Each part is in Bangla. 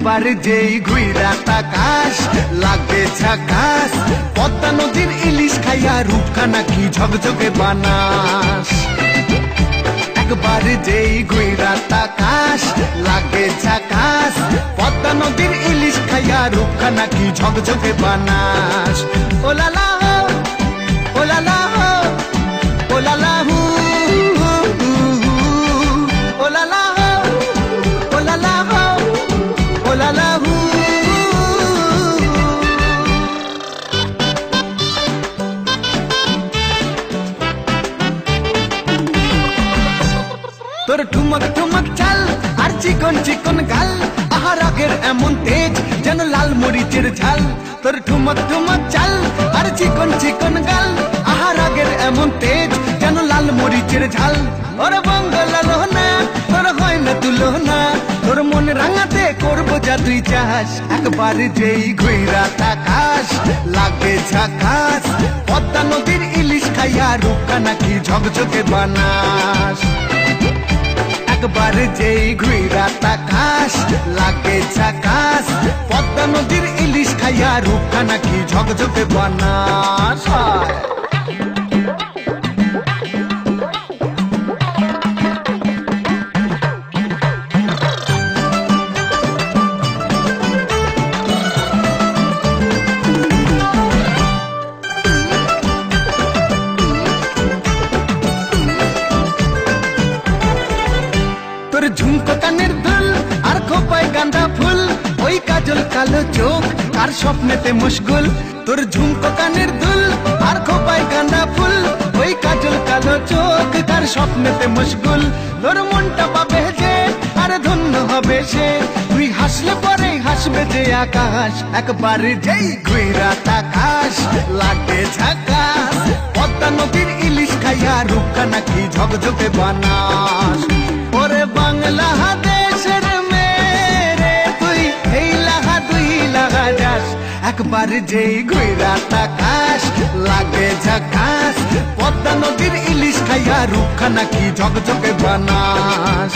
একবার যেই ঘুইরা তাকাস লাগে ঝাকাস, পদ্মা নদীর ইলিশ খাইয়া রূপখানা কি ঝকঝকে বানাস। একবার যেই ঘুইরা তাকাস লাগে ঝাকাস, পদ্মা নদীর ইলিশ খাইয়া রূপখানা কি ঝকঝকে বানাস। ওলালা ওলালা ওলালা হু ওলালা ওলালা ওলালা হু। তোর ঠুমক ঠুমক চাল আর চিকন চিকন গাল, আহার আগের এমন তেজ যেন লাল মরিচের ঝাল। তোর ঠুমক ঠুমক চাল আর চিকন চিকন গাল, আহার আগের এমন তেজ যেন লাল মরিচের ঝাল। ওর বঙ্গলালো না তোর হয় না তুলো না, তোর মন রাঙাতে করবো যা তুই চাস। একবার যেই ঘুইরা তাকাস লাগে ঝাকাস, পদ্মা নদীর ইলিশ খাইয়া রূপখানা কি ঝকঝকে বানাস। একবার যেই ঘুইরা তাকাস লাগে ঝাকাস, পদ্মা নদীর ইলিশ খাইয়া রূপখানা কি ঝকঝকে বানাস। তোর ঝুমকো কানের দুল আর খোপায় গাঁদা ফুল, ওই কাজল কালো চোখ আর স্বপ্নেতে মুশগুল। তোর ঝুমকো কানের দুল আর খোপায় গাঁদা ফুল, ওই কাজল কালো চোখ আর স্বপ্নেতে মুশগুল। তোর মনটা পাবে যে আর ধন্য হবে সে, তুই হাসলে পরে হাসবে যে আকাশ। একবার যেই ঘুইরা তাকাস লাগে ঝাকাস, পদ্মা নদীর ইলিশ খাইয়া রূপখানা কি ঝকঝকে বানাস। ওরে বাংলাদেশের মেরে তুই এই লাগা দুই লাগা যাস। একবার যেই ঘুইরা তাকাস লাগে ঝাকাস, পদ্মা নদীর ইলিশ খাইয়া রূপখানা কি ঝকঝকে বানাস।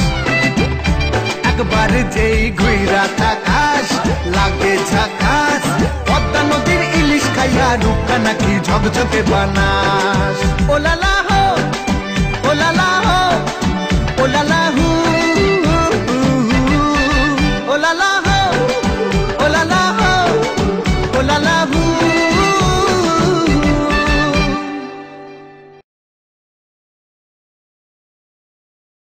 একবার যেই ঘুইরা তাকাস লাগে ঝাকাস, পদ্মা নদীর ইলিশ খাইয়া রূপখানা কি ঝকঝকে বানাস। ওলালা